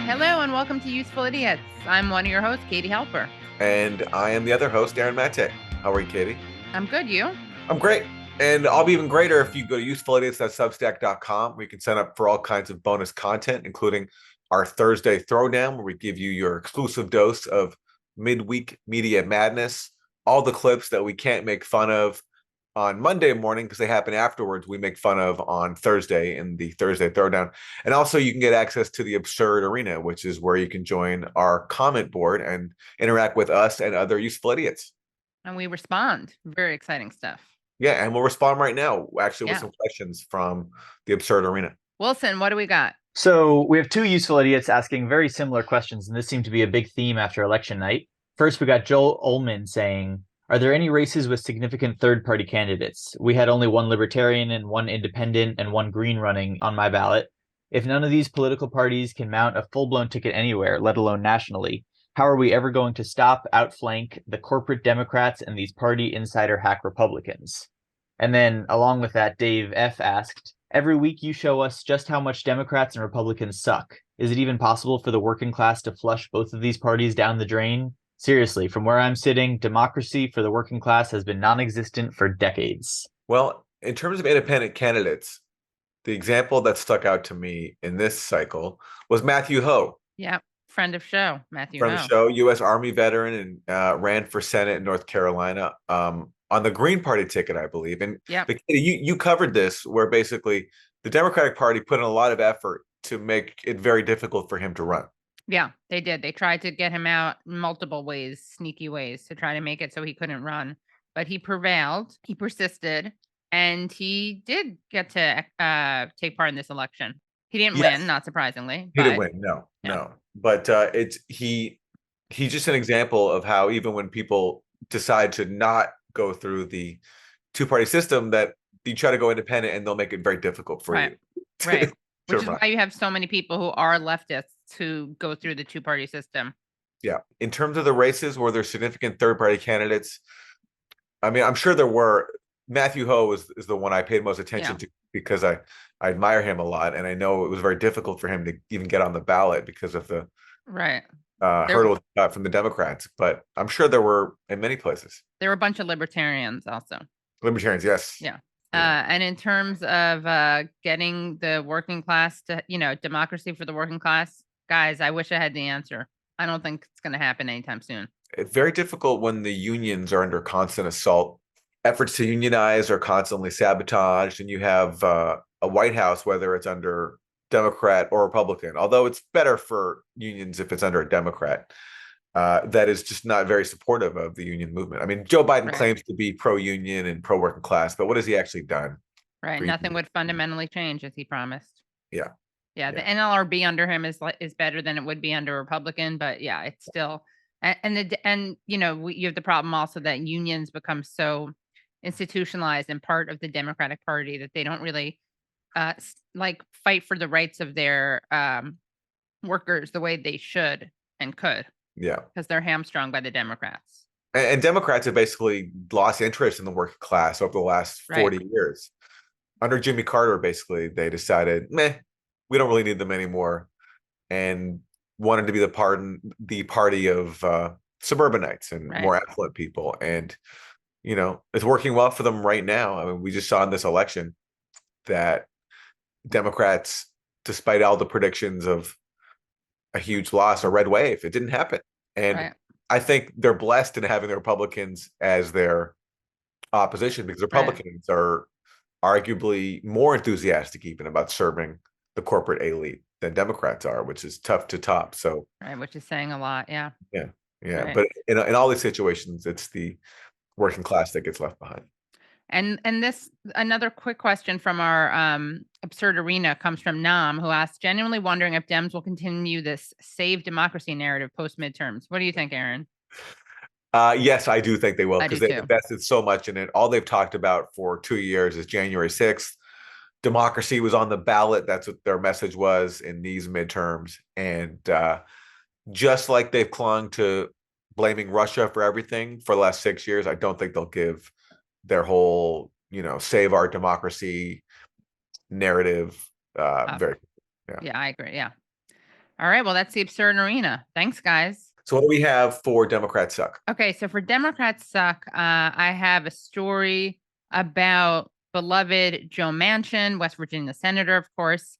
Hello and welcome to Useful Idiots. I'm one of your hosts, Katie Helper. And I am the other host, Aaron Mate. How are you, Katie? I'm good, you? I'm great. And I'll be even greater if you go to usefulidiots.substack.com, where you can sign up for all kinds of bonus content, including our Thursday Throwdown, where we give you your exclusive dose of midweek media madness, all the clips that we can't make fun of on Monday morning because they happen afterwards. We make fun of on Thursday in the Thursday Throwdown. And also you can get access to the Absurd Arena, which is where you can join our comment board and interact with us and other useful idiots. And we respond. Very exciting stuff. Yeah, and we'll respond right now, actually, with some questions from the Absurd Arena. Wilson, what do we got? So we have two useful idiots asking very similar questions, and this seemed to be a big theme after election night. First, we got Joel Ullman saying, are there any races with significant third-party candidates? We had only one libertarian and one independent and one green running on my ballot. If none of these political parties can mount a full-blown ticket anywhere, let alone nationally, how are we ever going to stop, outflank the corporate Democrats and these party insider hack Republicans? And then, along with that, Dave F. asked, every week you show us just how much Democrats and Republicans suck. Is it even possible for the working class to flush both of these parties down the drain? Seriously, from where I'm sitting, democracy for the working class has been non-existent for decades. Well, in terms of independent candidates, the example that stuck out to me in this cycle was Matthew Ho. Yeah, friend of show, Matthew Friend Ho. of show, U.S. Army veteran, and ran for Senate in North Carolina on the Green Party ticket, I believe. And you covered this, where basically the Democratic Party put in a lot of effort to make it very difficult for him to run. Yeah, they did. They tried to get him out multiple ways, sneaky ways, to try to make it so he couldn't run. But he prevailed. He persisted. And he did get to take part in this election. He didn't win, not surprisingly. He didn't win, no. But he's just an example of how even when people decide to not go through the two-party system, that you try to go independent and they'll make it very difficult for you. Right. Which is why you have so many people who are leftists who go through the two-party system. Yeah. In terms of the races, were there significant third-party candidates? I mean, I'm sure there were. Matthew Ho is the one I paid most attention to because I admire him a lot. And I know it was very difficult for him to even get on the ballot because of the hurdles from the Democrats. But I'm sure there were in many places. There were a bunch of libertarians also. Libertarians, yes. Yeah. And in terms of getting the working class to, democracy for the working class, guys, I wish I had the answer. I don't think it's going to happen anytime soon. It's very difficult when the unions are under constant assault. Efforts to unionize are constantly sabotaged, and you have a White House, whether it's under Democrat or Republican, although it's better for unions if it's under a Democrat, that is just not very supportive of the union movement. I mean, Joe Biden claims to be pro-union and pro-working class, but what has he actually done? Right. Nothing would fundamentally change, as he promised. Yeah. The NLRB under him is better than it would be under a Republican, but it's still, you have the problem also that unions become so institutionalized and part of the Democratic Party that they don't really fight for the rights of their workers the way they should and could. Yeah, because they're hamstrung by the Democrats. And Democrats have basically lost interest in the working class over the last 40 years. Under Jimmy Carter, basically, they decided, we don't really need them anymore, and wanted to be the party of suburbanites and more affluent people. And it's working well for them right now. I mean, we just saw in this election that Democrats, despite all the predictions of a huge loss, a red wave, it didn't happen. And I think they're blessed in having the Republicans as their opposition, because Republicans are arguably more enthusiastic even about serving the corporate elite than Democrats are, which is tough to top. So which is saying a lot. Yeah. But in all these situations, it's the working class that gets left behind. And this, another quick question from our Absurd Arena comes from Nam, who asks, genuinely wondering if Dems will continue this save democracy narrative post midterms. What do you think, Aaron? Yes, I do think they will, because they've invested so much in it. All they've talked about for 2 years is January 6th. Democracy was on the ballot. That's what their message was in these midterms. And just like they've clung to blaming Russia for everything for the last 6 years, I don't think they'll give their whole, save our democracy narrative. I agree. Yeah. All right. Well, that's the absurd arena. Thanks, guys. So what do we have for Democrats Suck? Okay. So for Democrats Suck, I have a story about beloved Joe Manchin, West Virginia senator, of course.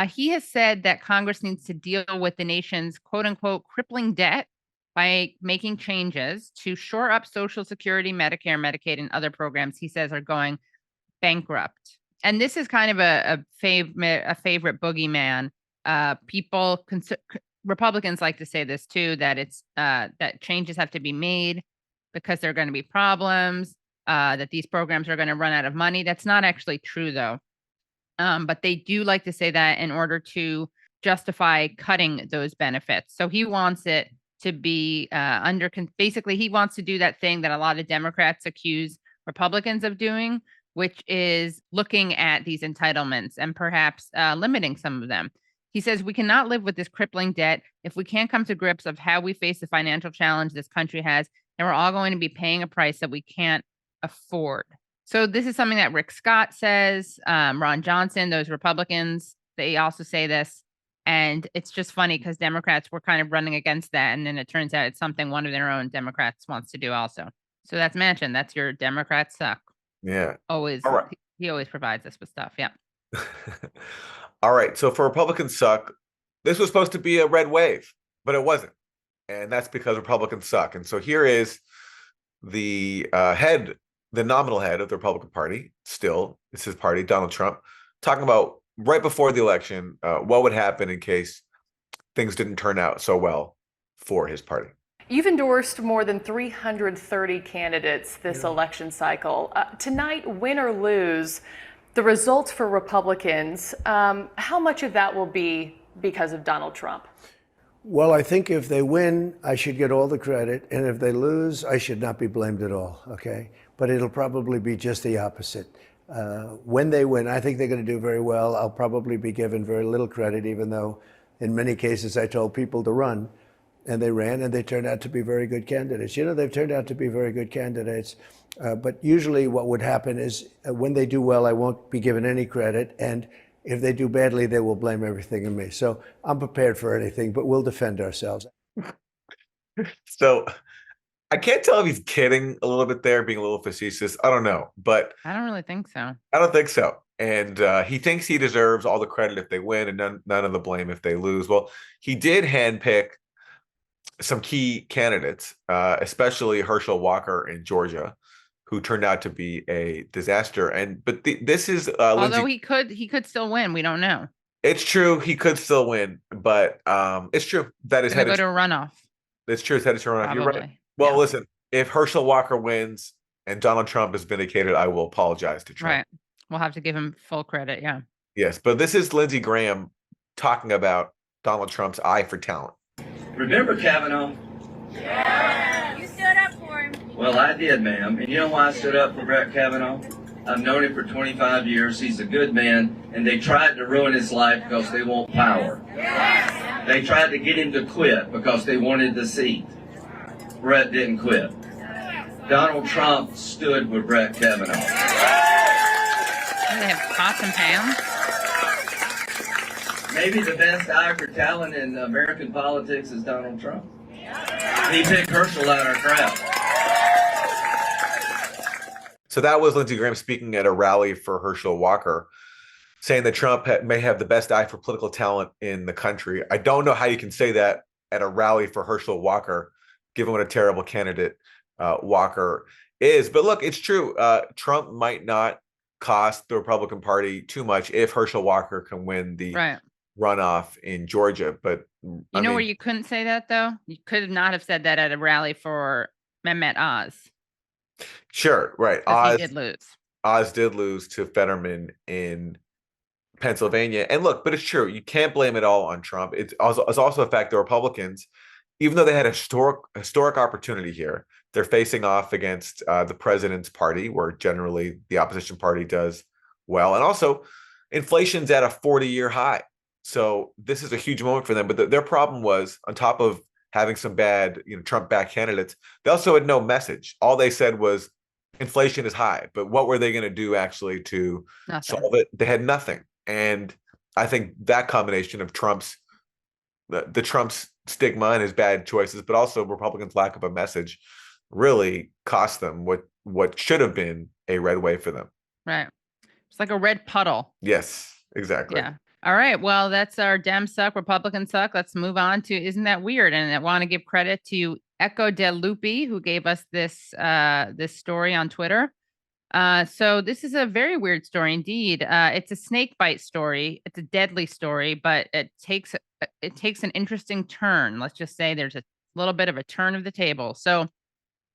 He has said that Congress needs to deal with the nation's quote unquote crippling debt by making changes to shore up Social Security, Medicare, Medicaid, and other programs he says are going bankrupt. And this is kind of a favorite boogeyman. Republicans like to say this too, that it's that changes have to be made because there are going to be problems, that these programs are going to run out of money. That's not actually true though. But they do like to say that in order to justify cutting those benefits. So he wants it to be basically he wants to do that thing that a lot of Democrats accuse Republicans of doing, which is looking at these entitlements and perhaps limiting some of them. He says we cannot live with this crippling debt if we can't come to grips of how we face the financial challenge this country has, and we're all going to be paying a price that we can't afford. So this is something that Rick Scott says, Ron Johnson, those Republicans, they also say this. And it's just funny because Democrats were kind of running against that. And then it turns out it's something one of their own Democrats wants to do also. So that's Manchin. That's your Democrat Suck. Yeah. Always. All right. He always provides us with stuff. Yeah. All right. So for Republican Suck, this was supposed to be a red wave, but it wasn't. And that's because Republicans suck. And so here is the nominal head of the Republican Party, still, it's his party, Donald Trump, talking about right before the election, what would happen in case things didn't turn out so well for his party. You've endorsed more than 330 candidates this election cycle. Tonight, win or lose, the results for Republicans, how much of that will be because of Donald Trump? Well, I think if they win, I should get all the credit. And if they lose, I should not be blamed at all, okay? But it'll probably be just the opposite. When they win, I think they're going to do very well. I'll probably be given very little credit, even though in many cases I told people to run. And they ran, and they turned out to be very good candidates. You know, they've turned out to be very good candidates. But usually what would happen is when they do well, I won't be given any credit. And if they do badly, they will blame everything on me. So I'm prepared for anything, but we'll defend ourselves. So I can't tell if he's kidding a little bit there, being a little facetious. I don't know, but I don't really think so. I don't think so. And he thinks he deserves all the credit if they win and none of the blame if they lose. Well, he did handpick some key candidates, especially Herschel Walker in Georgia, who turned out to be a disaster. But this is although he could still win. We don't know. It's true he could still win, but it's true that is headed to a runoff. It's true it's headed to a runoff. Probably. You're right. Well, listen, if Herschel Walker wins and Donald Trump is vindicated, I will apologize to Trump. Right. We'll have to give him full credit. Yeah. Yes, but this is Lindsey Graham talking about Donald Trump's eye for talent. Remember Kavanaugh? Yeah. You stood up for him. Well, I did, ma'am. And you know why I stood up for Brett Kavanaugh? I've known him for 25 years. He's a good man. And they tried to ruin his life because they want power. Yes. They tried to get him to quit because they wanted the seat. Brett didn't quit. Donald Trump stood with Brett Kavanaugh. They have pots and pans. Maybe the best eye for talent in American politics is Donald Trump. He picked Herschel out of our crowd. So that was Lindsey Graham speaking at a rally for Herschel Walker, saying that Trump may have the best eye for political talent in the country. I don't know how you can say that at a rally for Herschel Walker, given what a terrible candidate Walker is. But look, it's true. Trump might not cost the Republican Party too much if Herschel Walker can win the runoff in Georgia. But you know where you couldn't say that, though? You could not have said that at a rally for Mehmet Oz. Sure, right. He did lose. Oz did lose to Fetterman in Pennsylvania. And look, but it's true. You can't blame it all on Trump. It's also a fact the Republicans, even though they had a historic opportunity here, they're facing off against the president's party, where generally the opposition party does well. And also, inflation's at a 40-year high. So this is a huge moment for them. But their problem was, on top of having some bad, Trump-backed candidates, they also had no message. All they said was inflation is high. But what were they going to do actually to solve it? They had nothing. And I think that combination of Trump's the Trump's stigma and his bad choices, but also Republicans' lack of a message really cost them what should have been a red wave for them. Right. It's like a red puddle. Yes, exactly. Yeah. All right. Well, that's our Dem suck, Republican suck. Let's move on to Isn't That Weird? And I want to give credit to Echo De Lupi, who gave us this this story on Twitter. So this is a very weird story indeed. It's a snake bite story. It's a deadly story, but it takes an interesting turn. Let's just say there's a little bit of a turn of the table. So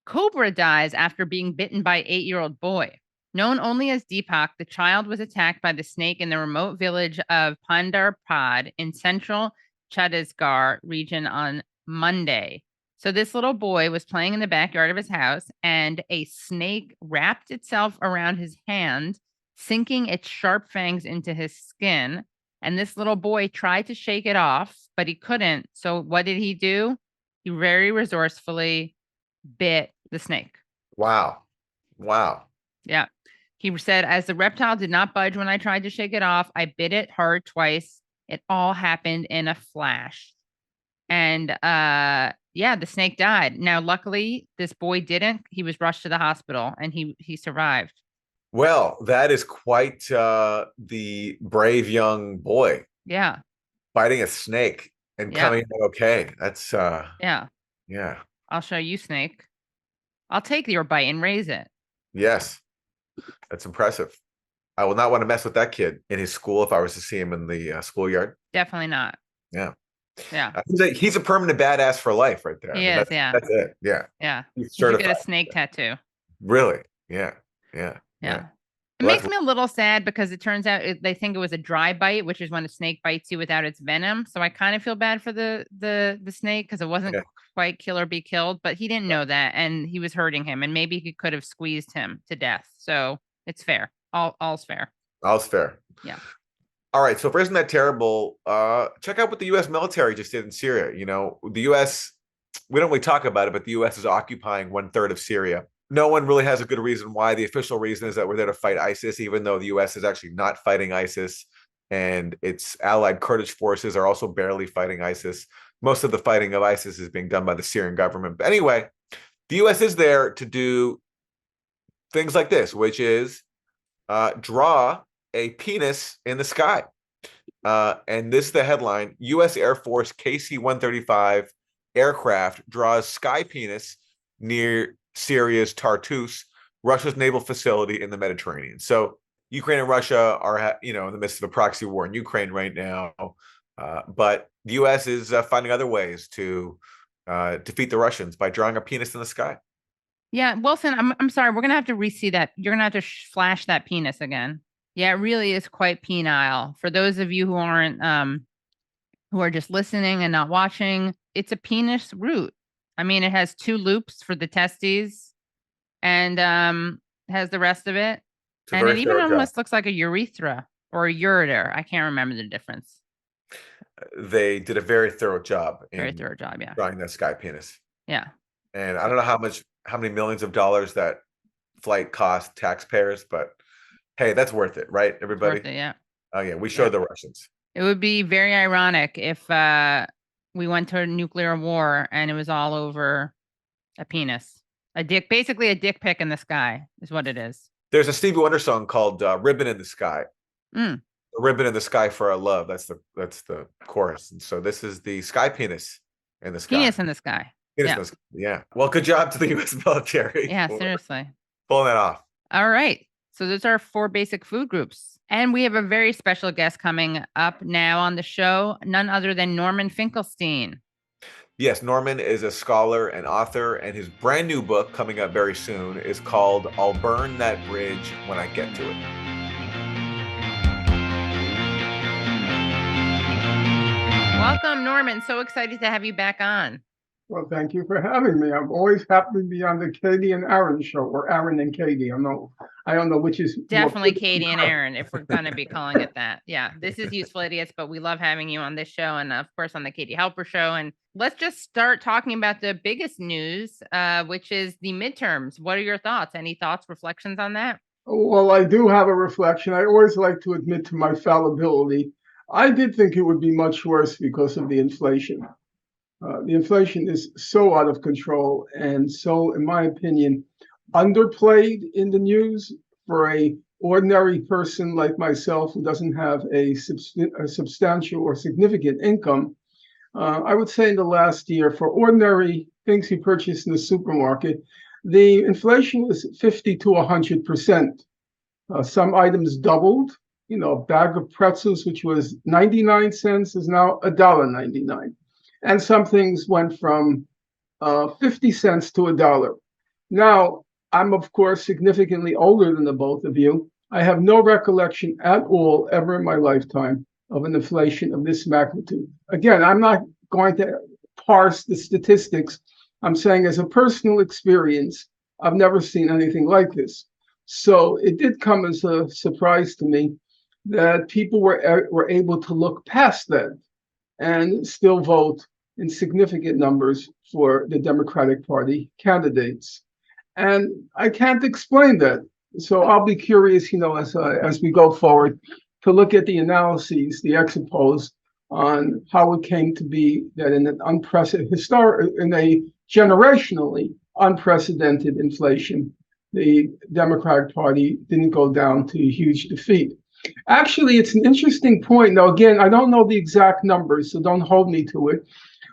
Cobra dies after being bitten by 8-year-old boy. Known only as Deepak, the child was attacked by the snake in the remote village of Pandarpad in central Chhattisgarh region on Monday. So this little boy was playing in the backyard of his house, and a snake wrapped itself around his hand, sinking its sharp fangs into his skin. And this little boy tried to shake it off, but he couldn't. So what did he do? He very resourcefully bit the snake. Wow. Yeah. He said, as the reptile did not budge when I tried to shake it off, I bit it hard twice. It all happened in a flash. And yeah, the snake died. Now, luckily, this boy didn't. He was rushed to the hospital and he survived. Well, that is quite the brave young boy. Yeah. Biting a snake and coming out okay. That's yeah. I'll show you, snake. I'll take your bite and raise it. Yes. That's impressive. I will not want to mess with that kid in his school if I was to see him in the schoolyard. Definitely not. Yeah. Yeah. He's a permanent badass for life right there. He is, yeah. That's it. Yeah. Yeah. He's You should certified. get a snake tattoo. Really? Yeah. It Well, makes me a little sad because it turns out they think it was a dry bite, which is when a snake bites you without its venom. So I kind of feel bad for the snake because it wasn't quite kill or be killed, but he didn't know that, and he was hurting him, and maybe he could have squeezed him to death. So it's fair. All's fair. All's fair. Yeah. All right. So if isn't that terrible, check out what the U.S. military just did in Syria. You know, the U.S. we don't really talk about it, but the U.S. is occupying 1/3 of Syria. No one really has a good reason why. The official reason is that we're there to fight ISIS, even though the U.S. is actually not fighting ISIS, and its allied Kurdish forces are also barely fighting ISIS. Most of the fighting of ISIS is being done by the Syrian government. But anyway, the U.S. is there to do things like this, which is draw a penis in the sky. And this is the headline: U.S. Air Force KC-135 aircraft draws sky penis near Syria's Tartus, Russia's naval facility in the Mediterranean. So Ukraine and Russia are, in the midst of a proxy war in Ukraine right now. But the U.S. is finding other ways to defeat the Russians by drawing a penis in the sky. Yeah, Wilson, I'm sorry. We're gonna have to re-see that. You're gonna have to flash that penis again. Yeah, it really is quite penile. For those of you who aren't, who are just listening and not watching, it's a penis root. I mean, it has 2 loops for the testes, and has the rest of it, and it even almost looks like a urethra or a ureter. I can't remember the difference. They did a very thorough job. Yeah. Drawing that sky penis. Yeah. And I don't know how many millions of dollars that flight cost taxpayers, but hey, that's worth it, right, everybody? It's worth it, yeah. Oh yeah, we showed the Russians. It would be very ironic if we went to a nuclear war and it was all over a penis, basically a dick pic in the sky is what it is. There's a Stevie Wonder song called "Ribbon in the Sky." A ribbon in the sky for our love. That's the chorus. And so this is the sky penis in the sky. Penis in the sky. Yeah. Well, good job to the U.S. military. Yeah, seriously. Pulling that off. All right. So those are 4 basic food groups. And we have a very special guest coming up now on the show, none other than Norman Finkelstein. Yes, Norman is a scholar and author, and his brand new book coming up very soon is called "I'll Burn That Bridge When I Get to It." Welcome, Norman. So excited to have you back on. Well, thank you for having me. I'm always happy to be on the Katie and Aaron show, or Aaron and Katie. I don't know which is definitely Katie and Aaron, if we're going to be calling it that. Yeah, this is Useful Idiots, but we love having you on this show, and of course on the Katie Helper show. And let's just start talking about the biggest news, which is the midterms. What are your thoughts? Any thoughts, reflections on that? Well, I do have a reflection. I always like to admit to my fallibility. I did think it would be much worse because of the inflation. The inflation is so out of control and so, in my opinion, underplayed in the news for a ordinary person like myself who doesn't have a substantial or significant income. I would say in the last year, for ordinary things you purchase in the supermarket, the inflation was 50 to 100%. Some items doubled. You know, a bag of pretzels, which was 99 cents, is now $1.99. And some things went from 50 cents to $1. Now, I'm, of course, significantly older than the both of you. I have no recollection at all ever in my lifetime of an inflation of this magnitude. Again, I'm not going to parse the statistics. I'm saying as a personal experience, I've never seen anything like this. So it did come as a surprise to me that people were able to look past that and still vote in significant numbers for the Democratic Party candidates. And I can't explain that. So I'll be curious, as we go forward, to look at the analyses, the exit polls, on how it came to be that in an in a generationally unprecedented inflation, the Democratic Party didn't go down to a huge defeat. Actually, it's an interesting point. Now, again, I don't know the exact numbers, so don't hold me to it.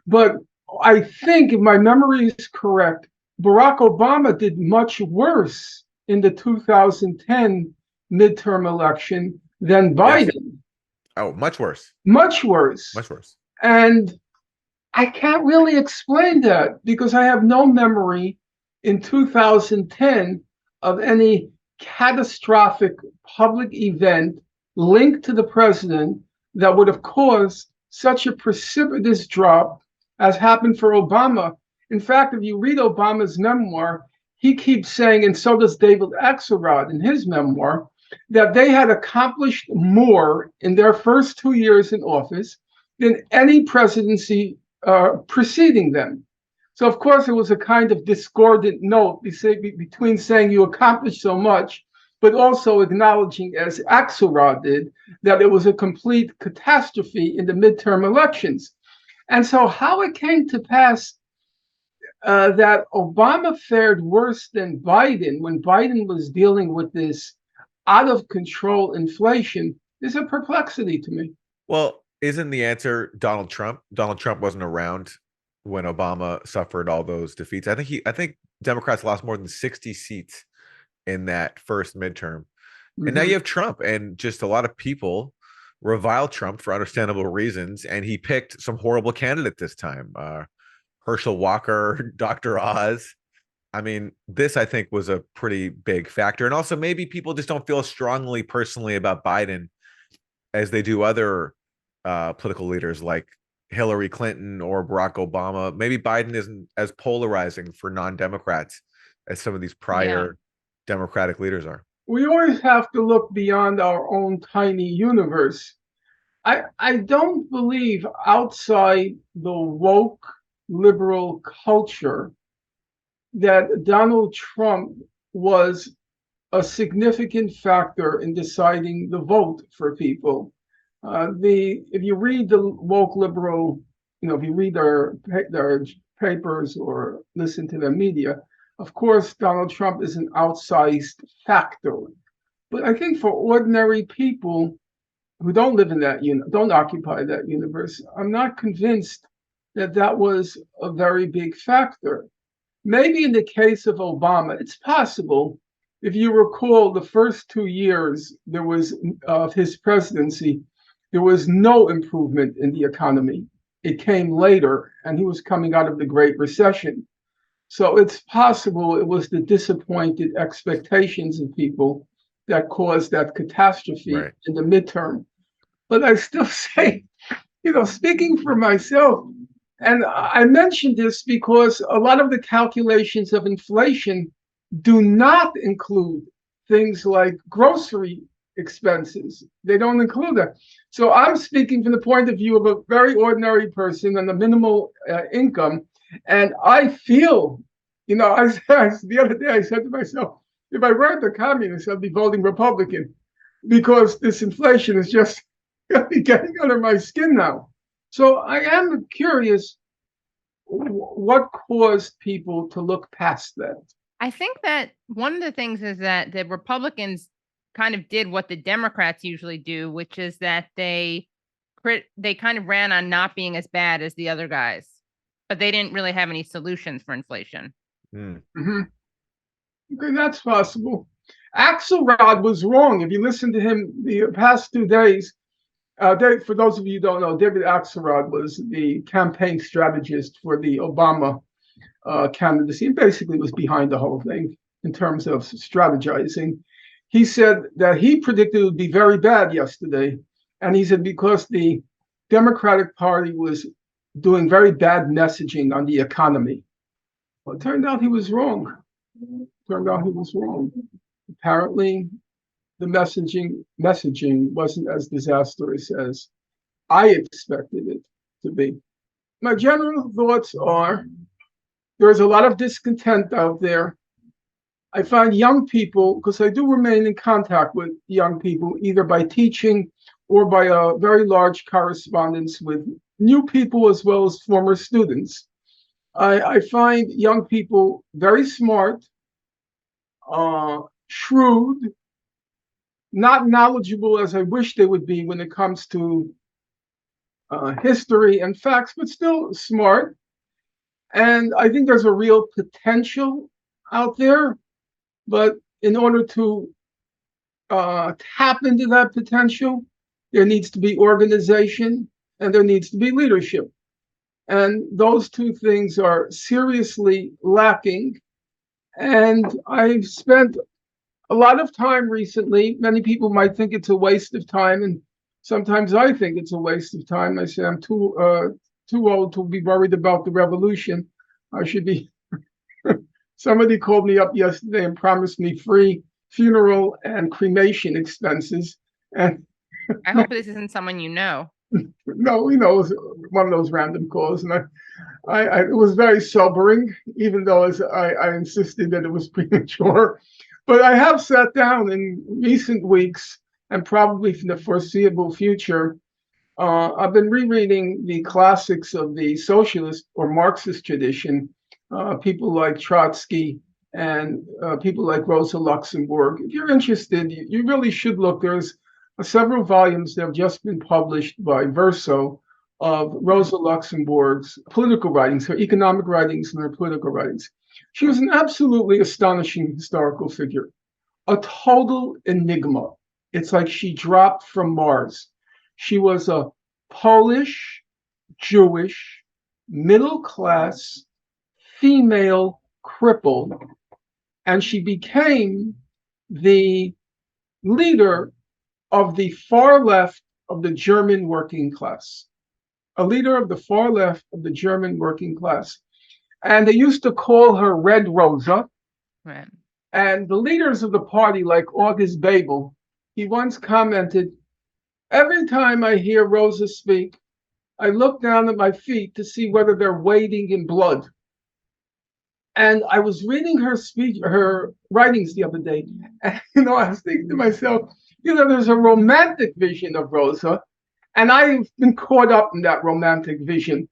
But I think, if my memory is correct, Barack Obama did much worse in the 2010 midterm election than Biden. Yes. Oh, much worse. Much worse. Much worse. And I can't really explain that because I have no memory in 2010 of any catastrophic public event linked to the president that would have caused such a precipitous drop as happened for Obama. In fact, if you read Obama's memoir, he keeps saying, and so does David Axelrod in his memoir, that they had accomplished more in their first 2 years in office than any presidency preceding them. So, of course, it was a kind of discordant note between saying you accomplished so much, but also acknowledging, as Axelrod did, that it was a complete catastrophe in the midterm elections. And so how it came to pass that Obama fared worse than Biden when Biden was dealing with this out of control inflation is a perplexity to me. Well, isn't the answer Donald Trump? Donald Trump wasn't around when Obama suffered all those defeats. I think Democrats lost more than 60 seats in that first midterm. Mm-hmm. And now you have Trump, and just a lot of people revile Trump for understandable reasons, and he picked some horrible candidate this time. Herschel Walker, Dr. Oz. I mean, this, I think, was a pretty big factor. And also maybe people just don't feel strongly personally about Biden as they do other political leaders like Hillary Clinton or Barack Obama. Maybe Biden isn't as polarizing for non-Democrats as some of these prior Democratic leaders are. We always have to look beyond our own tiny universe. I don't believe outside the woke liberal culture that Donald Trump was a significant factor in deciding the vote for people. If you read the woke liberal, if you read their papers or listen to their media, of course, Donald Trump is an outsized factor. But I think for ordinary people who don't live in that don't occupy that universe, I'm not convinced that that was a very big factor. Maybe in the case of Obama, it's possible. If you recall, the first 2 years of his presidency, there was no improvement in the economy. It came later, and he was coming out of the Great Recession. So it's possible it was the disappointed expectations of people that caused that catastrophe in the midterm. But I still say, speaking for myself, and I mentioned this because a lot of the calculations of inflation do not include things like grocery expenses. They don't include that. So I'm speaking from the point of view of a very ordinary person on a minimal income. And I feel, the other day I said to myself, if I weren't a communist, I'd be voting Republican because this inflation is just really getting under my skin now. So I am curious what caused people to look past that. I think that one of the things is that the Republicans kind of did what the Democrats usually do, which is that they kind of ran on not being as bad as the other guys, but they didn't really have any solutions for inflation. Mm-hmm. Okay, that's possible. Axelrod was wrong. If you listen to him the past 2 days, for those of you who don't know, David Axelrod was the campaign strategist for the Obama candidacy, and basically was behind the whole thing in terms of strategizing. He said that he predicted it would be very bad yesterday. And he said because the Democratic Party was doing very bad messaging on the economy. Well, it turned out he was wrong. Apparently, the messaging wasn't as disastrous as I expected it to be. My general thoughts are there's a lot of discontent out there. I find young people, because I do remain in contact with young people, either by teaching or by a very large correspondence with new people as well as former students. I find young people very smart, shrewd, not knowledgeable as I wish they would be when it comes to history and facts, but still smart. And I think there's a real potential out there. But in order to tap into that potential, there needs to be organization and there needs to be leadership. And those two things are seriously lacking. And I've spent a lot of time recently. Many people might think it's a waste of time, and sometimes I think it's a waste of time. I say I'm too old to be worried about the revolution. I should be. Somebody called me up yesterday and promised me free funeral and cremation expenses. And I hope this isn't someone you know. No, it was one of those random calls, and I it was very sobering, even though I insisted that it was premature. But I have sat down in recent weeks, and probably for the foreseeable future, I've been rereading the classics of the socialist or Marxist tradition, people like Trotsky and people like Rosa Luxemburg. If you're interested, you really should look. There's several volumes that have just been published by Verso of Rosa Luxemburg's political writings, her economic writings and her political writings. She was an absolutely astonishing historical figure, a total enigma. It's like she dropped from Mars. She was a Polish, Jewish, middle-class, female cripple, and she became the leader of the far left of the German working class, a leader of the far left of the German working class. And they used to call her Red Rosa. Right. And the leaders of the party, like August Bebel, he once commented, every time I hear Rosa speak, I look down at my feet to see whether they're wading in blood. And I was reading her writings the other day, and I was thinking to myself, there's a romantic vision of Rosa, and I've been caught up in that romantic vision.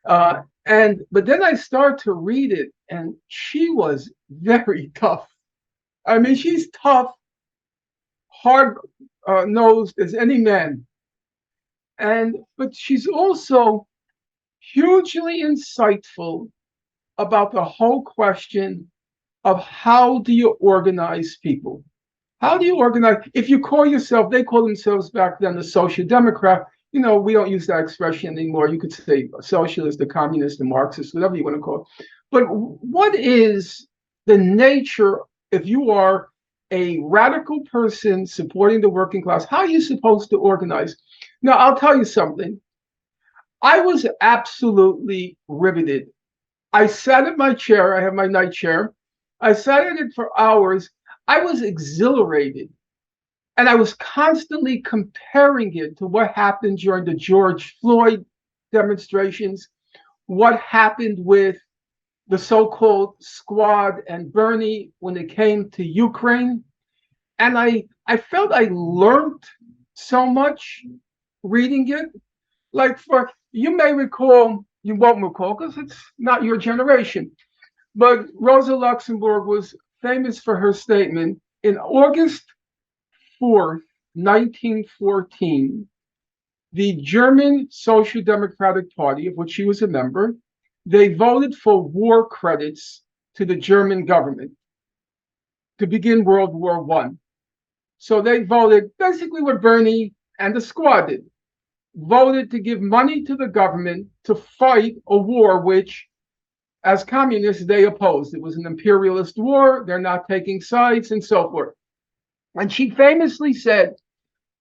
But then I start to read it, and she was very tough. I mean, she's tough, hard-nosed as any man. But she's also hugely insightful about the whole question of how do you organize people? How do you organize? If you call yourself, they call themselves back then the social democrat. We don't use that expression anymore. You could say a socialist, a communist, a Marxist, whatever you want to call it. But what is the nature, if you are a radical person supporting the working class, how are you supposed to organize? Now, I'll tell you something. I was absolutely riveted. I sat at my chair. I have my night chair. I sat at it for hours. I was exhilarated. And I was constantly comparing it to what happened during the George Floyd demonstrations, what happened with the so-called Squad and Bernie when it came to Ukraine. And I felt I learned so much. reading it. Like you may recall, you won't recall because it's not your generation, but Rosa Luxemburg was famous for her statement in August 4th, 1914. The German Social Democratic Party, of which she was a member, they voted for war credits to the German government to begin World War I. So they voted basically what Bernie and the squad did, voted to give money to the government to fight a war which, as communists, they opposed. It was an imperialist war. They're not taking sides and so forth. And she famously said,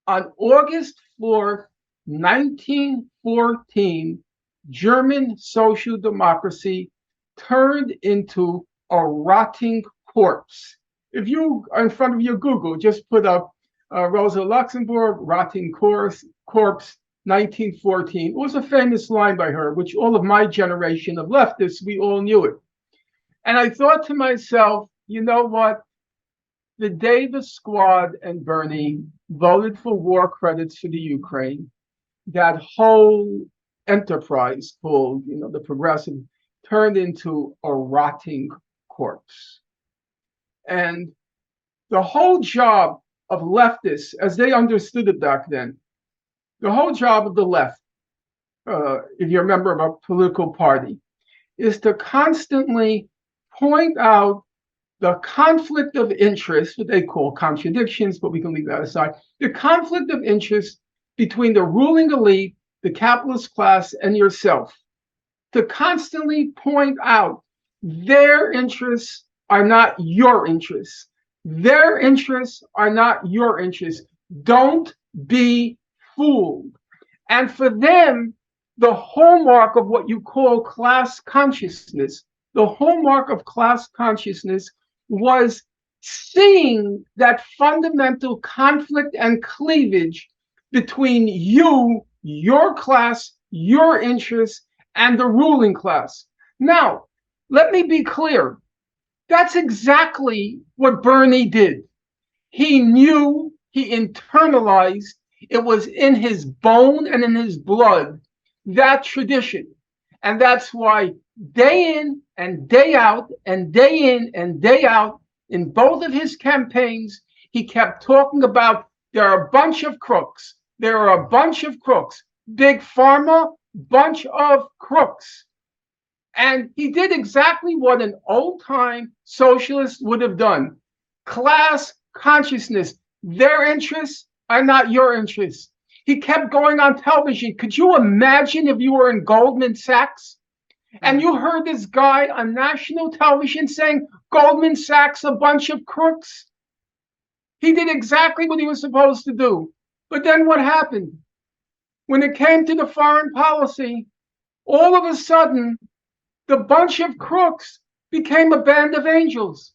on August 4th, 1914, German social democracy turned into a rotting corpse. If you are in front of your Google, just put up Rosa Luxemburg, rotting corpse, 1914. It was a famous line by her, which all of my generation of leftists, we all knew it. And I thought to myself, you know what? The day the squad and Bernie voted for war credits for the Ukraine, that whole enterprise called, the progressive, turned into a rotting corpse. And the whole job of leftists, as they understood it back then, the whole job of the left, if you're a member of a political party, is to constantly point out the conflict of interest, what they call contradictions, but we can leave that aside, the conflict of interest between the ruling elite, the capitalist class, and yourself, to constantly point out their interests are not your interests. Their interests are not your interests. Don't be fooled. And for them, the hallmark of what you call class consciousness, the hallmark of class consciousness was seeing that fundamental conflict and cleavage between you, your class, your interests, and the ruling class. Now, let me be clear. That's exactly what Bernie did. He knew, he internalized, it was in his bone and in his blood, that tradition. And that's why day in and day out and day in and day out, in both of his campaigns, he kept talking about there are a bunch of crooks. There are a bunch of crooks. Big Pharma, bunch of crooks. And he did exactly what an old-time socialist would have done. Class consciousness. Their interests are not your interests. He kept going on television. Could you imagine if you were in Goldman Sachs and you heard this guy on national television saying Goldman Sachs a bunch of crooks? He did exactly what he was supposed to do. But then what happened? When it came to the foreign policy, all of a sudden, the bunch of crooks became a band of angels.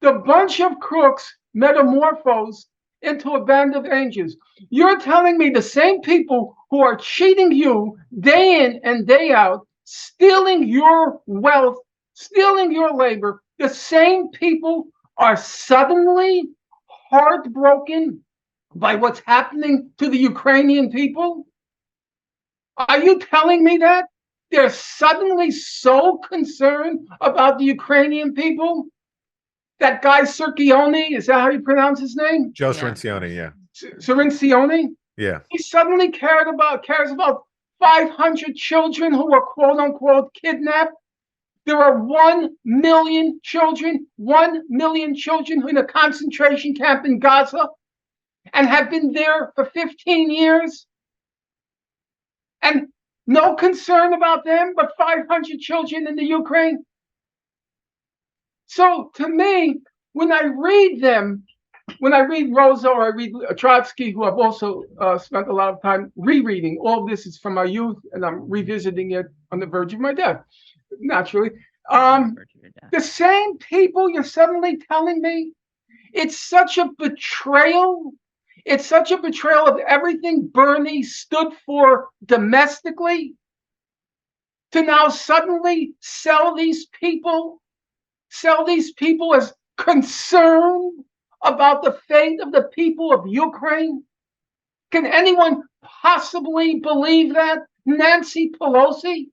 The bunch of crooks metamorphosed into a band of angels. You're telling me the same people who are cheating you day in and day out, stealing your wealth, stealing your labor, the same people are suddenly heartbroken by what's happening to the Ukrainian people? Are you telling me that? They're suddenly so concerned about the Ukrainian people? That guy Circione, is that how you pronounce his name? Joe Cirincione, yeah. Cirincione? Yeah. He suddenly cares about 500 children who were quote unquote kidnapped. There are 1 million children in a concentration camp in Gaza and have been there for 15 years. And no concern about them, but 500 children in the Ukraine. So to me, when I read Rosa or I read Trotsky, who I've also spent a lot of time rereading, all of this is from my youth and I'm revisiting it on the verge of my death, naturally. The same people you're suddenly telling me, it's such a betrayal. It's such a betrayal of everything Bernie stood for domestically to now suddenly sell these people as concerned about the fate of the people of Ukraine. Can anyone possibly believe that? Nancy Pelosi?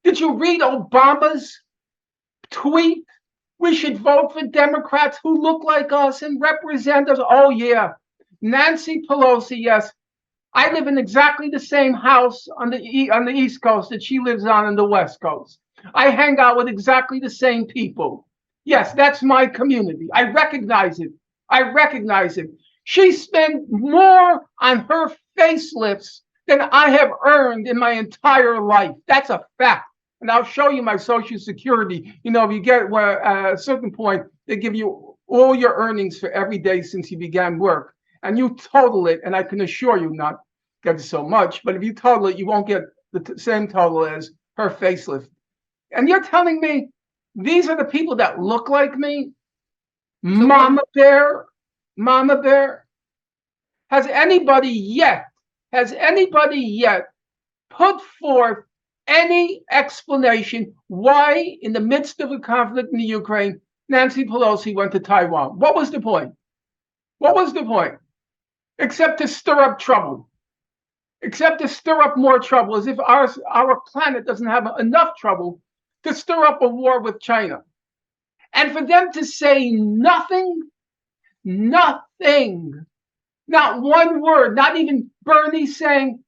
Did you read Obama's tweet? We should vote for Democrats who look like us and represent us. Oh, yeah. Nancy Pelosi, yes. I live in exactly the same house on the East Coast that she lives on the West Coast. I hang out with exactly the same people. Yes, that's my community. I recognize it. I recognize it. She spent more on her facelifts than I have earned in my entire life. That's a fact. And I'll show you my Social Security. You know, if you get at a certain point, they give you all your earnings for every day since you began work. And you total it, and I can assure you not get so much, but if you total it, you won't get the same total as her facelift. And you're telling me these are the people that look like me? Mama Bear? Mama Bear? Has anybody yet put forth any explanation why, in the midst of a conflict in the Ukraine, Nancy Pelosi went to Taiwan? What was the point? What was the point? Except to stir up trouble. Except to stir up more trouble, as if our planet doesn't have enough trouble to stir up a war with China. And for them to say nothing, nothing, not one word, not even Bernie saying,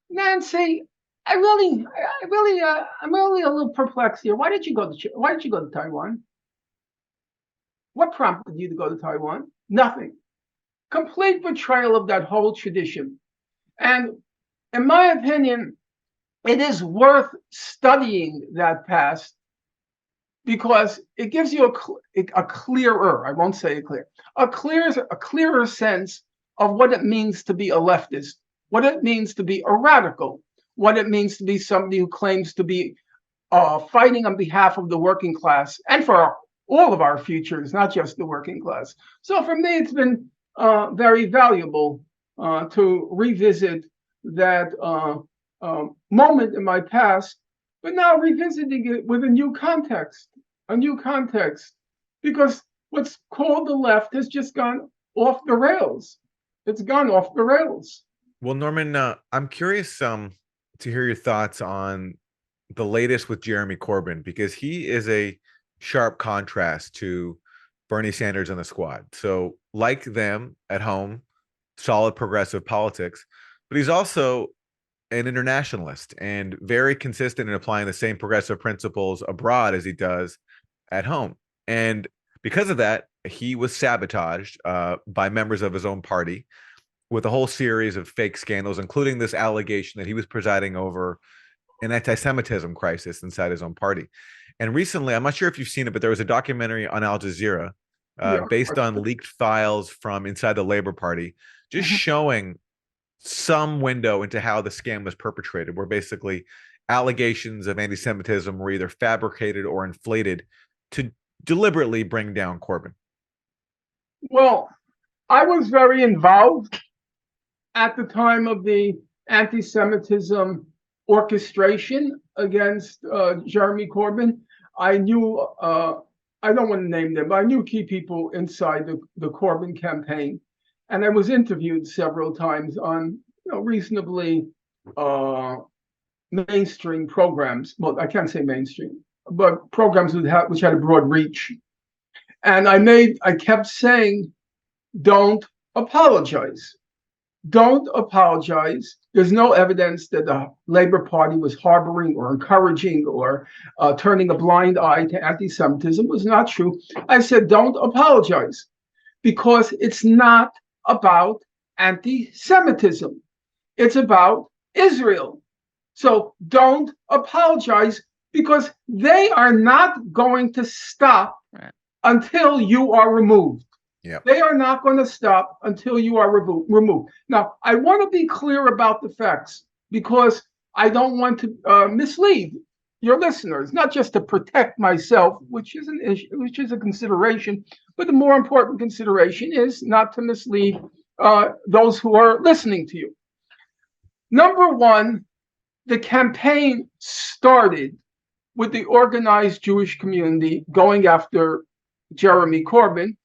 Nancy, I'm really a little perplexed here. Why did you go to Taiwan? What prompted you to go to Taiwan? Nothing. Complete betrayal of that whole tradition. And in my opinion, it is worth studying that past because it gives you a clearer, I won't say a clearer sense of what it means to be a leftist, what it means to be a radical, what it means to be somebody who claims to be fighting on behalf of the working class and for all of our futures, not just the working class. So for me, it's been very valuable to revisit that moment in my past, but now revisiting it with a new context, because what's called the left has just gone off the rails. It's gone off the rails. Well, Norman, I'm curious to hear your thoughts on the latest with Jeremy Corbyn, because he is a sharp contrast to Bernie Sanders and the squad. So like them at home, solid progressive politics, but he's also an internationalist and very consistent in applying the same progressive principles abroad as he does at home. And because of that, he was sabotaged by members of his own party with a whole series of fake scandals, including this allegation that he was presiding over an anti-Semitism crisis inside his own party. And recently, I'm not sure if you've seen it, but there was a documentary on Al Jazeera based on leaked files from inside the Labour Party, just showing some window into how the scam was perpetrated, where basically allegations of anti-Semitism were either fabricated or inflated to deliberately bring down Corbyn. Well, I was very involved at the time of the anti-Semitism orchestration against Jeremy Corbyn. I knew, I don't want to name them, but I knew key people inside the Corbyn campaign. And I was interviewed several times on reasonably mainstream programs. Well, I can't say mainstream, but programs which had a broad reach. And I kept saying, don't apologize. Don't apologize. There's no evidence that the Labour Party was harboring or encouraging or turning a blind eye to anti-Semitism. It was not true. I said, don't apologize, because it's not about anti-Semitism. It's about Israel. So don't apologize, because they are not going to stop until you are removed. Yep. They are not going to stop until you are removed. Now, I want to be clear about the facts, because I don't want to mislead your listeners, not just to protect myself, which is an issue, which is a consideration, but the more important consideration is not to mislead those who are listening to you. Number one, the campaign started with the organized Jewish community going after Jeremy Corbyn,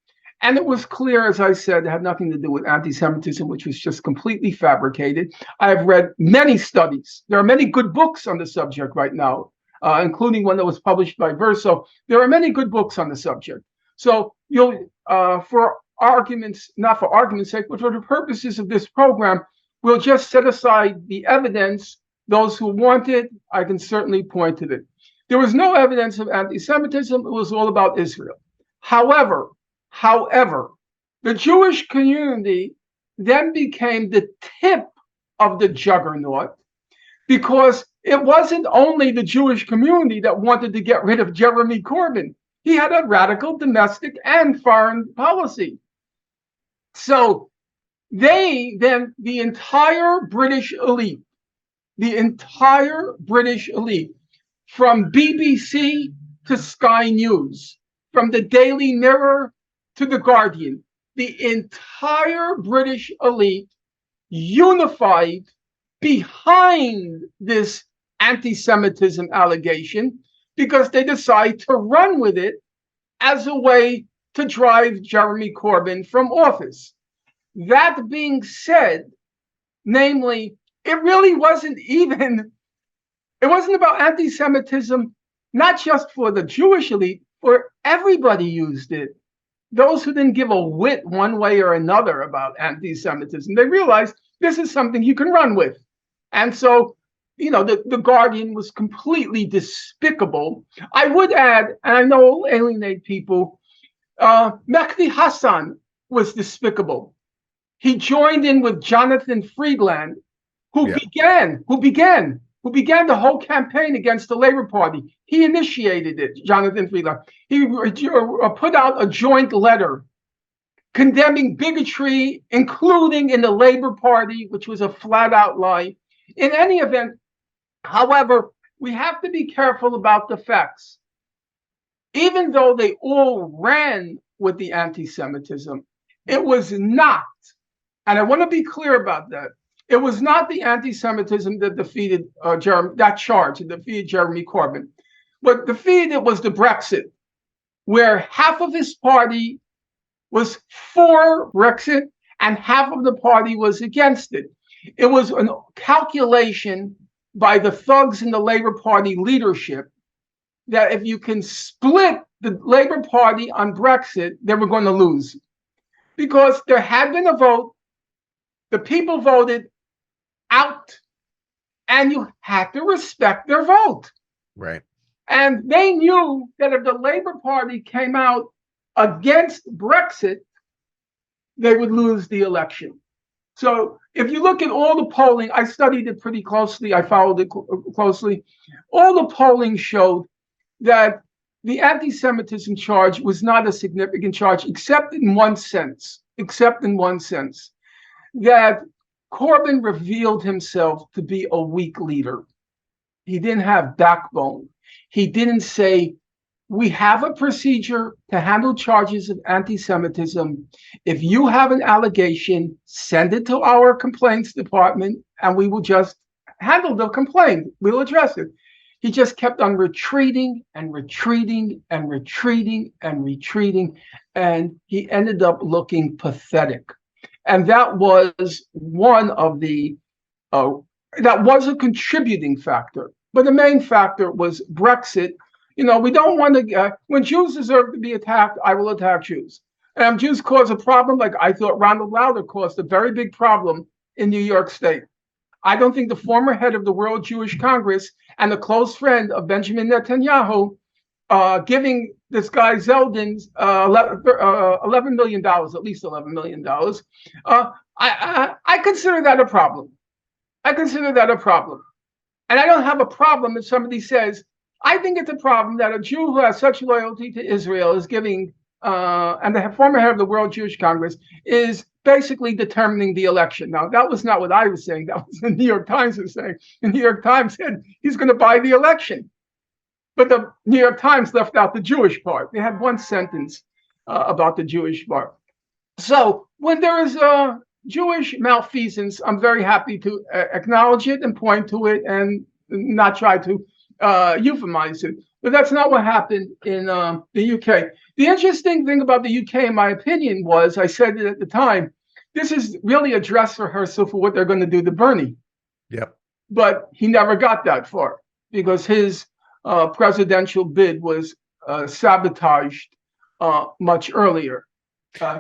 And it was clear, as I said, it had nothing to do with anti-Semitism, which was just completely fabricated. I have read many studies. There are many good books on the subject right now, including one that was published by Verso. There are many good books on the subject. So you'll, for arguments, not for argument's sake, but for the purposes of this program, we'll just set aside the evidence. Those who want it, I can certainly point to it. There was no evidence of anti-Semitism. It was all about Israel. However, the Jewish community then became the tip of the juggernaut, because it wasn't only the Jewish community that wanted to get rid of Jeremy Corbyn. He had a radical domestic and foreign policy. So the entire British elite, from BBC to Sky News, from the Daily Mirror to the Guardian, the entire British elite unified behind this anti-Semitism allegation, because they decide to run with it as a way to drive Jeremy Corbyn from office. That being said, namely, it wasn't about anti-Semitism, not just for the Jewish elite, for everybody used it. Those who didn't give a whit one way or another about anti-Semitism, they realized this is something you can run with. And so, the Guardian was completely despicable. I would add, and I know it'll alienate people, Mehdi Hassan was despicable. He joined in with Jonathan Friedland, who began the whole campaign against the Labour Party. He initiated it, Jonathan Friedland. He put out a joint letter condemning bigotry, including in the Labour Party, which was a flat-out lie. In any event, however, we have to be careful about the facts. Even though they all ran with the anti-Semitism, it was not, and I want to be clear about that, it was not the anti-Semitism that defeated Jeremy Corbyn. What defeated it was the Brexit, where half of his party was for Brexit and half of the party was against it. It was a calculation by the thugs in the Labour Party leadership that if you can split the Labour Party on Brexit, they were going to lose. Because there had been a vote, the people voted out, and you had to respect their vote. Right. And they knew that if the Labour Party came out against Brexit, they would lose the election. So if you look at all the polling, I studied it pretty closely, I followed it closely. All the polling showed that the anti-Semitism charge was not a significant charge, except in one sense, that Corbyn revealed himself to be a weak leader. He didn't have backbone. He didn't say, we have a procedure to handle charges of anti-Semitism. If you have an allegation, send it to our complaints department and we will just handle the complaint. We'll address it. He just kept on retreating and retreating and retreating and retreating, and he ended up looking pathetic. And that was one of the, that was a contributing factor. But the main factor was Brexit. We don't want to, when Jews deserve to be attacked, I will attack Jews. And Jews cause a problem, like I thought Ronald Lauder caused a very big problem in New York State. I don't think the former head of the World Jewish Congress and a close friend of Benjamin Netanyahu giving this guy Zeldin $11 million, at least $11 million, I consider that a problem. And I don't have a problem if somebody says, I think it's a problem that a Jew who has such loyalty to Israel is giving, and the former head of the World Jewish Congress is basically determining the election. Now, that was not what I was saying. That was the New York Times was saying. The New York Times said he's going to buy the election. But the New York Times left out the Jewish part. They had one sentence about the Jewish part. So when there is a Jewish malfeasance, I'm very happy to acknowledge it and point to it and not try to euphemize it. But that's not what happened in the UK. The interesting thing about the UK, in my opinion, was, I said it at the time, this is really a dress rehearsal for what they're going to do to Bernie. Yep. But he never got that far because his presidential bid was sabotaged much earlier.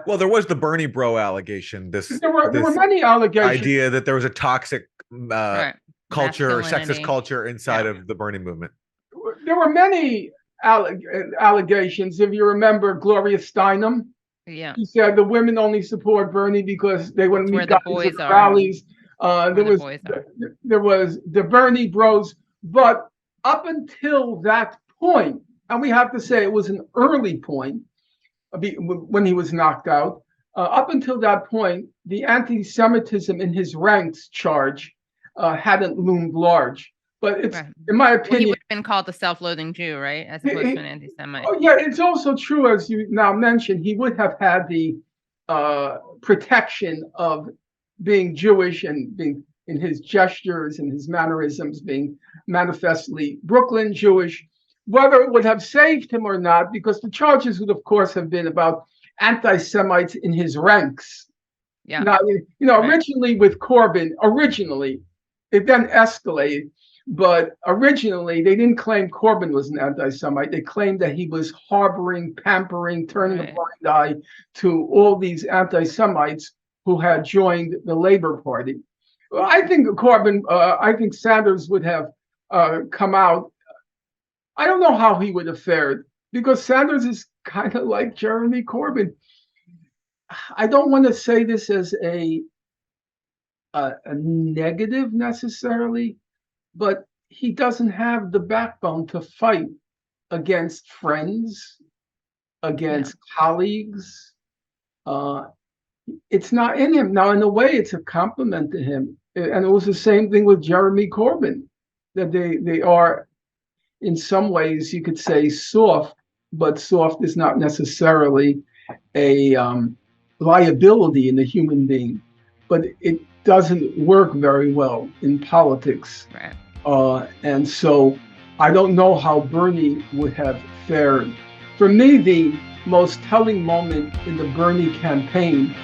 Well, there was the Bernie bro allegation. There were many allegations. Idea that there was a toxic culture, or sexist Masculinity. culture inside of the Bernie movement. There were many allegations. If you remember Gloria Steinem, Yeah. he said the women only support Bernie because they wouldn't That's where meet the guys boys at the are. rallies. Where There the was boys are. there was the Bernie bros, but up until that point, and we have to say it was an early point when he was knocked out. Up until that point, the anti-Semitism in his ranks charge hadn't loomed large. But it's, Right. in my Well, he opinion, would have been called a self-loathing Jew, right? As opposed to an anti-Semite. oh yeah, it's also true, as you now mentioned, he would have had the protection of being Jewish and being in his gestures and his mannerisms being manifestly Brooklyn Jewish. Whether it would have saved him or not, because the charges would, of course, have been about anti-Semites in his ranks. Yeah. Now, Right. originally with Corbyn, it then escalated. But originally, they didn't claim Corbyn was an anti-Semite. They claimed that he was harboring, pampering, turning a Right. blind eye to all these anti-Semites who had joined the Labour Party. Well, I think I think Sanders would have come out. I don't know how he would have fared because Sanders is kind of like Jeremy Corbyn. I don't want to say this as a negative necessarily, but he doesn't have the backbone to fight against friends, against colleagues. It's not in him. Now, in a way, it's a compliment to him. And it was the same thing with Jeremy Corbyn, that they are, in some ways, you could say soft, but soft is not necessarily a liability in a human being. But it doesn't work very well in politics. Right. And so I don't know how Bernie would have fared. For me, the most telling moment in the Bernie campaign.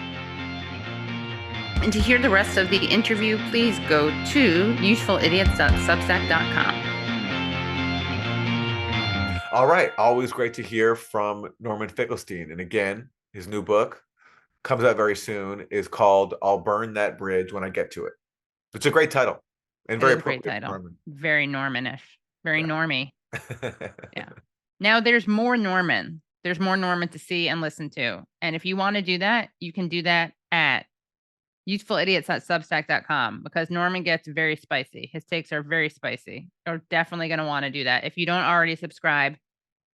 And to hear the rest of the interview, please go to usefulidiots.substack.com. All right. Always great to hear from Norman Finkelstein. And again, his new book comes out very soon, is called I'll Burn That Bridge When I Get to It. It's a great title. And very It is a great appropriate, title. Norman. Very Normanish. Very Yeah. normie. Yeah. Now there's more Norman. There's more Norman to see and listen to. And if you want to do that, you can do that at usefulidiots.substack.com because Norman gets very spicy. His takes are very spicy. You're definitely going to want to do that. If you don't already subscribe,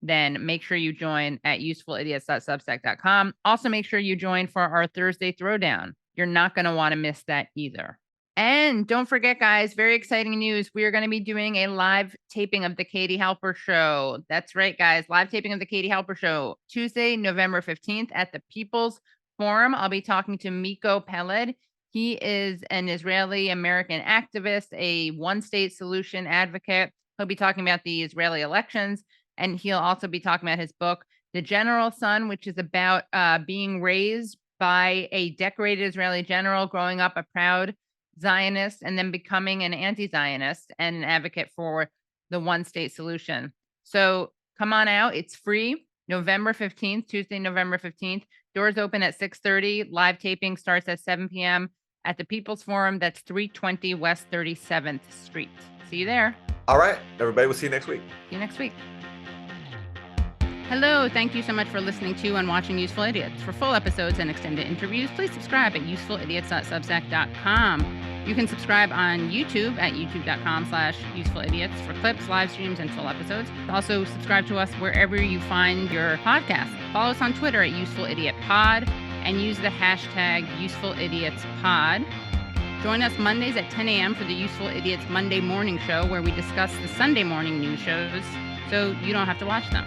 then make sure you join at usefulidiots.substack.com. Also, make sure you join for our Thursday Throwdown. You're not going to want to miss that either. And don't forget, guys, very exciting news. We are going to be doing a live taping of the Katie Halper Show. That's right, guys. Live taping of the Katie Halper Show, Tuesday, November 15th at the People's Forum. I'll be talking to Miko Peled. He is an Israeli-American activist, a one-state solution advocate. He'll be talking about the Israeli elections, and he'll also be talking about his book, The General Son, which is about being raised by a decorated Israeli general, growing up a proud Zionist, and then becoming an anti-Zionist and an advocate for the one-state solution. So come on out. It's free. November 15th, Tuesday, November 15th. Doors open at 6:30. Live taping starts at 7 p.m. at the People's Forum. That's 320 West 37th Street. See you there. All right, everybody. We'll see you next week. See you next week. Hello, thank you so much for listening to and watching Useful Idiots. For full episodes and extended interviews, please subscribe at usefulidiots.substack.com. You can subscribe on YouTube at youtube.com/usefulidiots for clips, live streams, and full episodes. Also, subscribe to us wherever you find your podcast. Follow us on Twitter at UsefulIdiotPod and use the hashtag UsefulIdiotsPod. Join us Mondays at 10 a.m. for the Useful Idiots Monday Morning Show, where we discuss the Sunday morning news shows so you don't have to watch them.